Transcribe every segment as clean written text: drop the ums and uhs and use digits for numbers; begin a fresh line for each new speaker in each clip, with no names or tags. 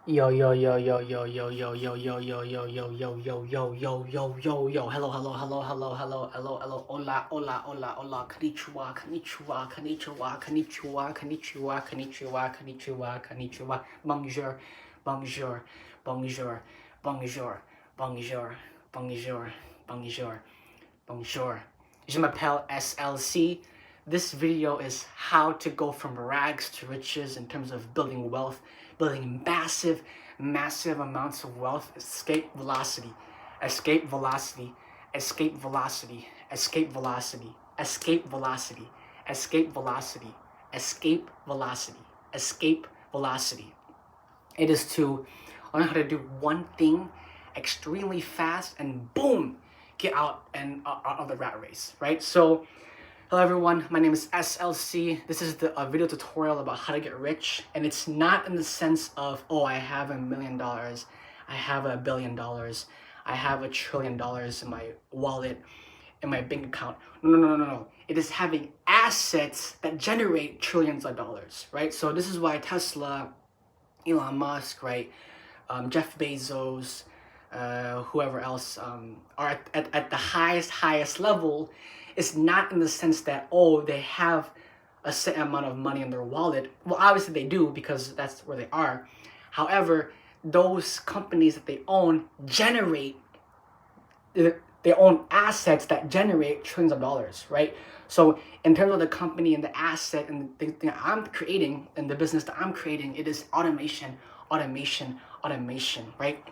Yo yo yo yo yo yo yo yo yo yo yo yo yo yo yo yo yo yo yo hello hola konnichiwa bonjour bonjour bonjour bonjour bonjour bonjour bonjour. Je m'appelle SLC. This video is how to go from rags to riches in terms of building wealth, building massive amounts of wealth. Escape velocity, escape velocity, escape velocity, escape velocity, escape velocity, escape velocity, escape velocity, escape velocity. It is to learn how to do one thing extremely fast and boom, get out and out of the rat race, right? So, hello everyone, my name is SLC. This is a video tutorial about how to get rich, and it's not in the sense of, oh, I have $1 million, I have $1 billion, I have $1 trillion in my wallet, in my bank account. No. It is having assets that generate trillions of dollars, right? So this is why Tesla, Elon Musk, right, Jeff Bezos, whoever else are at the highest level. Is not in the sense that, oh, they have a certain amount of money in their wallet. Well, obviously they do because that's where they are. However, those companies that they own generate, they own assets that generate trillions of dollars, right? So in terms of the company and the asset and the thing that I'm creating and the business that I'm creating, it is automation, right?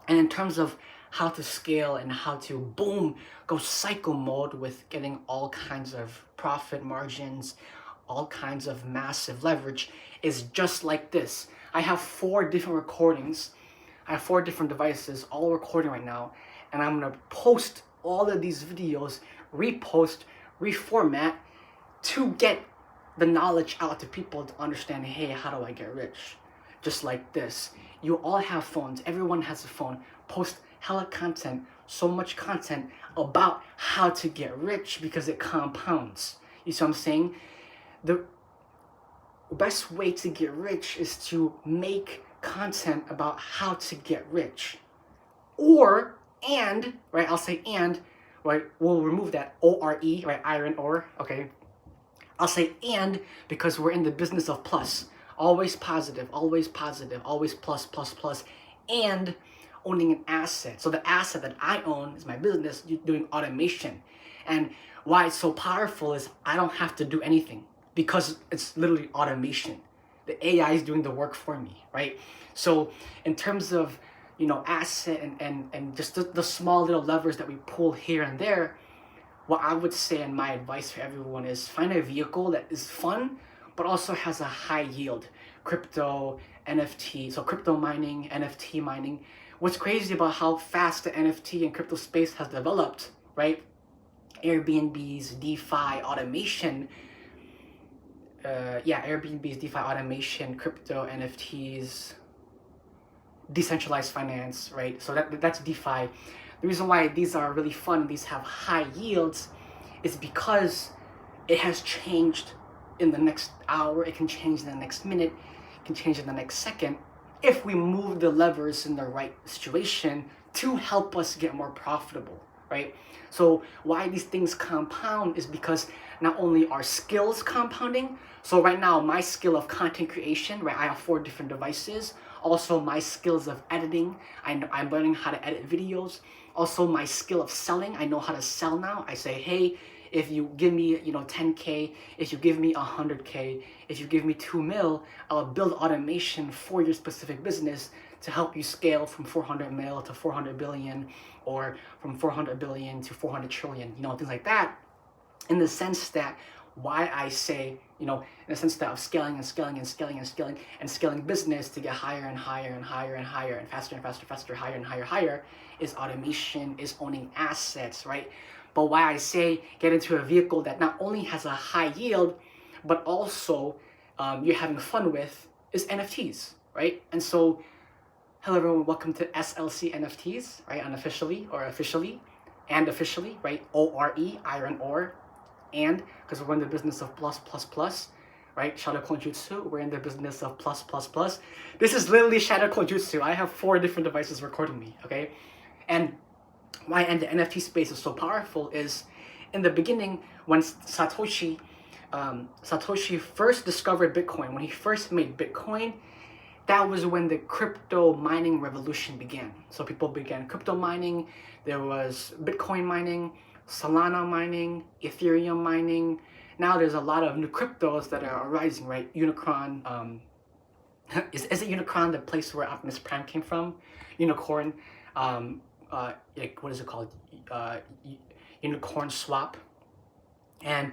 And in terms of how to scale and how to boom, go cycle mode with getting all kinds of profit margins, all kinds of massive leverage, is just like this. I have 4 different recordings. I have 4 different devices all recording right now, and I'm gonna post all of these videos, repost, reformat, to get the knowledge out to people to understand, hey, how do I get rich? Just like this. You all have phones. Everyone has a phone. Post hella content, so much content about how to get rich because it compounds. You see what I'm saying? The best way to get rich is to make content about how to get rich. Or, and, right, I'll say and, right, we'll remove that O-R-E, right, iron ore, okay? I'll say and because we're in the business of plus. Always positive, always plus, and owning an asset. So the asset that I own is my business doing automation. And why it's so powerful is I don't have to do anything because it's literally automation. The AI is doing the work for me, right? So in terms of, asset and just the small little levers that we pull here and there, what I would say and my advice for everyone is find a vehicle that is fun but also has a high yield. Crypto, NFT, so crypto mining, NFT mining. What's crazy about how fast the NFT and crypto space has developed, right? Airbnb's DeFi automation, Airbnb's DeFi automation, crypto, NFTs, decentralized finance, right? So that's DeFi. The reason why these are really fun, these have high yields, is because it has changed in the next hour, it can change in the next minute, it can change in the next second, if we move the levers in the right situation to help us get more profitable, right? So why these things compound is because not only are skills compounding, so right now my skill of content creation, right, I have 4 different devices. Also my skills of editing, I'm learning how to edit videos. Also my skill of selling, I know how to sell now. I say, hey, if you give me 10K, if you give me 100K, if you give me 2 mil, I'll build automation for your specific business to help you scale from 400 mil to 400 billion, or from 400 billion to 400 trillion, things like that. In the sense that, why I say, in the sense that of scaling and scaling business to get higher and higher and faster, higher, is automation, is owning assets, right? But why I say get into a vehicle that not only has a high yield, but also you're having fun with, is NFTs, right? And so, hello everyone, welcome to SLC NFTs, right? Unofficially or officially, and officially, right? ORE, iron ore, and because we're in the business of plus, right? Shadow Clone Jutsu, we're in the business of plus, plus, plus. This is literally Shadow Clone Jutsu. I have 4 different devices recording me, okay? And why and the NFT space is so powerful is in the beginning when Satoshi first discovered Bitcoin, when he first made Bitcoin, that was when the crypto mining revolution began. So people began crypto mining. There was Bitcoin mining, Solana mining, Ethereum mining. Now there's a lot of new cryptos that are arising, right? Unicron, is it Unicron the place where Optimus Prime came from? Unicorn, like what is it called? Unicorn Swap. And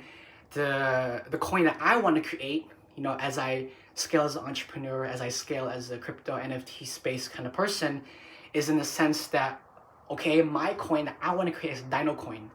the coin that I want to create, as I scale as an entrepreneur, as I scale as a crypto NFT space kind of person, is in the sense that, okay, my coin that I want to create is Dino Coin.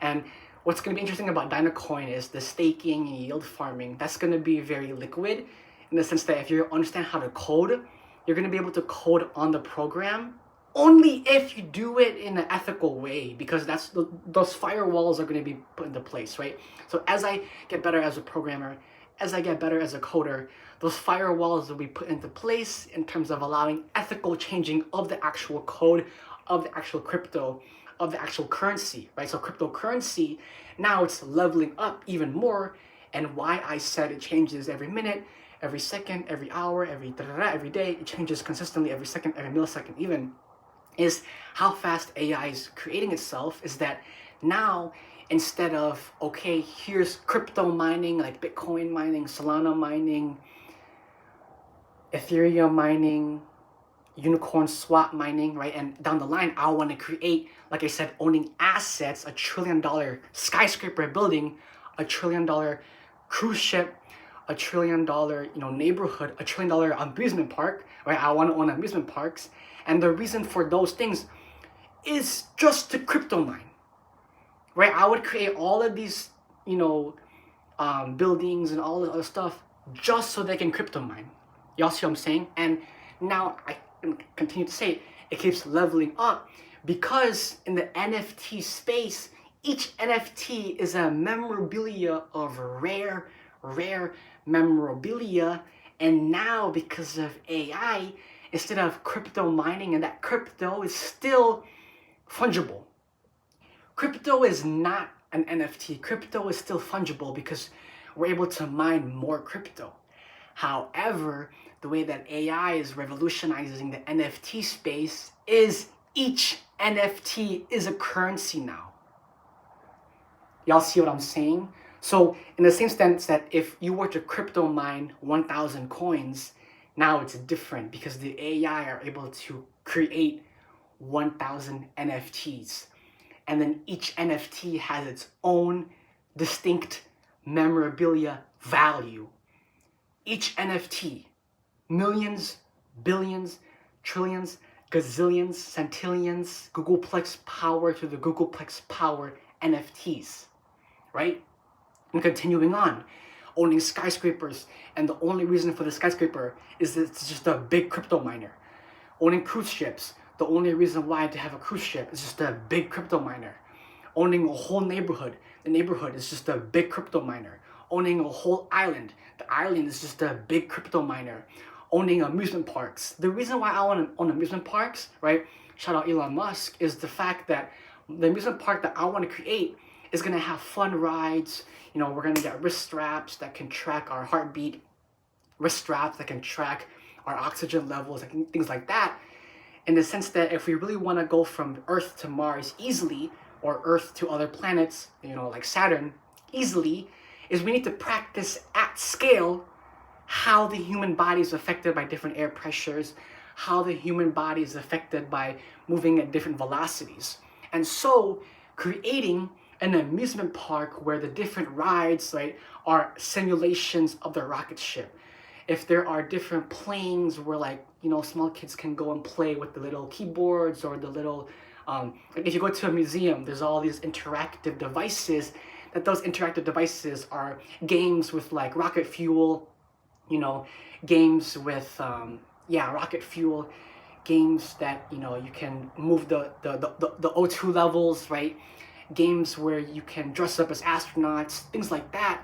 And what's going to be interesting about Dino Coin is the staking and yield farming. That's going to be very liquid in the sense that if you understand how to code, you're going to be able to code on the program only if you do it in an ethical way, because those firewalls are going to be put into place, right? So as I get better as a programmer, as I get better as a coder, those firewalls will be put into place in terms of allowing ethical changing of the actual code, of the actual crypto, of the actual currency, right? So cryptocurrency, now it's leveling up even more, and why I said it changes every minute, every second, every hour, every day, it changes consistently every second, every millisecond even, is how fast AI is creating itself. Is that now, instead of, okay, here's crypto mining, like Bitcoin mining, Solana mining, Ethereum mining, Unicorn Swap mining, right? And down the line, I want to create, like I said, owning assets, $1 trillion skyscraper building, $1 trillion cruise ship, $1 trillion, neighborhood, $1 trillion amusement park, right? I want to own amusement parks. And the reason for those things is just to crypto mine, right? I would create all of these, buildings and all this other stuff just so they can crypto mine. Y'all see what I'm saying? And now I continue to say it keeps leveling up because in the NFT space, each NFT is a memorabilia of rare memorabilia. And now because of AI, instead of crypto mining, and that crypto is still fungible. Crypto is not an NFT. Crypto is still fungible because we're able to mine more crypto. However, the way that AI is revolutionizing the NFT space is each NFT is a currency now. Y'all see what I'm saying? So in the same sense that if you were to crypto mine 1,000 coins, now it's different because the AI are able to create 1,000 NFTs. And then each NFT has its own distinct memorabilia value. Each NFT, millions, billions, trillions, gazillions, centillions, Googleplex power to the Googleplex power NFTs, right? And continuing on, owning skyscrapers, and the only reason for the skyscraper is that it's just a big crypto miner. Owning cruise ships, the only reason why to have a cruise ship is just a big crypto miner. Owning a whole neighborhood, the neighborhood is just a big crypto miner. Owning a whole island, the island is just a big crypto miner. Owning amusement parks, the reason why I want to own amusement parks, right? Shout out Elon Musk, is the fact that the amusement park that I want to create is going to have fun rides. We're going to get wrist straps that can track our heartbeat, wrist straps that can track our oxygen levels, like things like that. In the sense that if we really want to go from Earth to Mars easily, or Earth to other planets, like Saturn, easily, is we need to practice at scale how the human body is affected by different air pressures, how the human body is affected by moving at different velocities. And so creating an amusement park where the different rides, right, are simulations of the rocket ship. If there are different planes where small kids can go and play with the little keyboards or the little, if you go to a museum, there's all these interactive devices, that those interactive devices are games with rocket fuel, games with, rocket fuel, games that, you can move the O2 levels, right? Games where you can dress up as astronauts, things like that.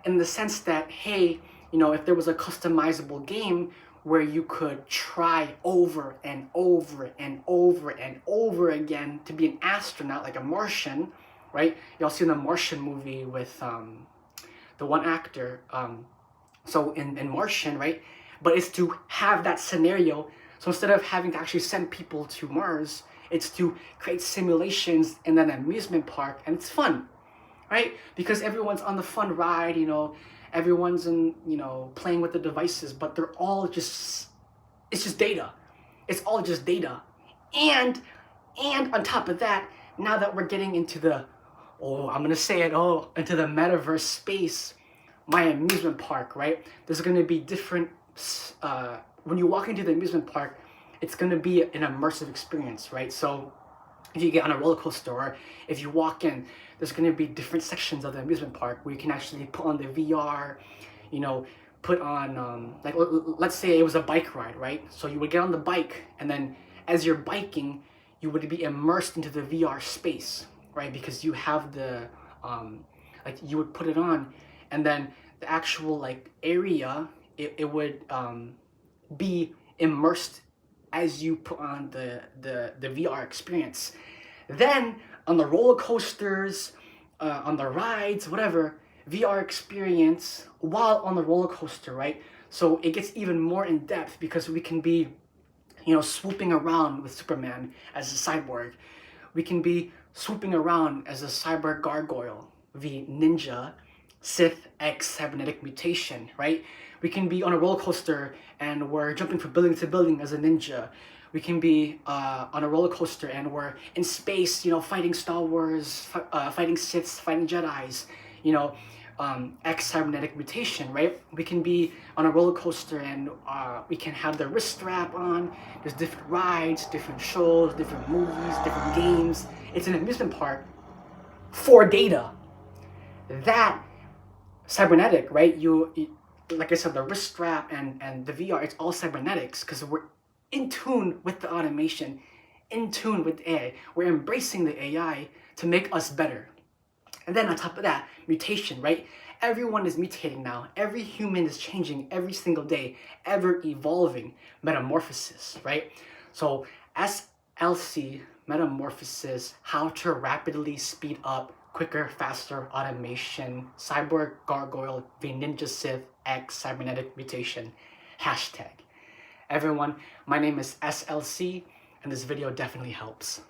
in the sense that, hey, if there was a customizable game where you could try over and over and over and over again to be an astronaut, like a Martian, right? Y'all seen the Martian movie with the one actor. So in Martian, right? But it's to have that scenario. So instead of having to actually send people to Mars, it's to create simulations in an amusement park, and it's fun, right? Because everyone's on the fun ride, everyone's in, playing with the devices, but they're all just, it's just data. It's all just data. And on top of that, now that we're getting into the, I'm gonna say it, into the metaverse space, my amusement park, right? There's gonna be different, when you walk into the amusement park, it's gonna be an immersive experience, right? So if you get on a roller coaster, or if you walk in, there's going to be different sections of the amusement park where you can actually put on the VR, put on, like, let's say it was a bike ride, right? So you would get on the bike, and then as you're biking, you would be immersed into the VR space, right? Because you have the, like, you would put it on, and then the actual, like, area, it would be immersed as you put on the VR experience. Then on the roller coasters, on the rides, whatever, VR experience while on the roller coaster, right? So it gets even more in depth because we can be, swooping around with Superman as a cyborg. We can be swooping around as a cyber gargoyle, the ninja, Sith X cybernetic mutation, right? We can be on a roller coaster and we're jumping from building to building as a ninja. We can be on a roller coaster and we're in space, fighting Star Wars, fighting Siths, fighting Jedis, X cybernetic mutation, right? We can be on a roller coaster and we can have the wrist strap on. There's different rides, different shows, different movies, different games. It's an amusement park for data. That cybernetic, right? Like I said, the wrist strap and the VR, it's all cybernetics because we're in tune with the automation, in tune with AI. We're embracing the AI to make us better. And then on top of that, mutation, right? Everyone is mutating now. Every human is changing every single day, ever evolving. Metamorphosis, right? So SLC, metamorphosis, how to rapidly speed up quicker, faster automation, cyborg gargoyle, the ninja Sith X cybernetic mutation, hashtag. Everyone, my name is SLC, and this video definitely helps.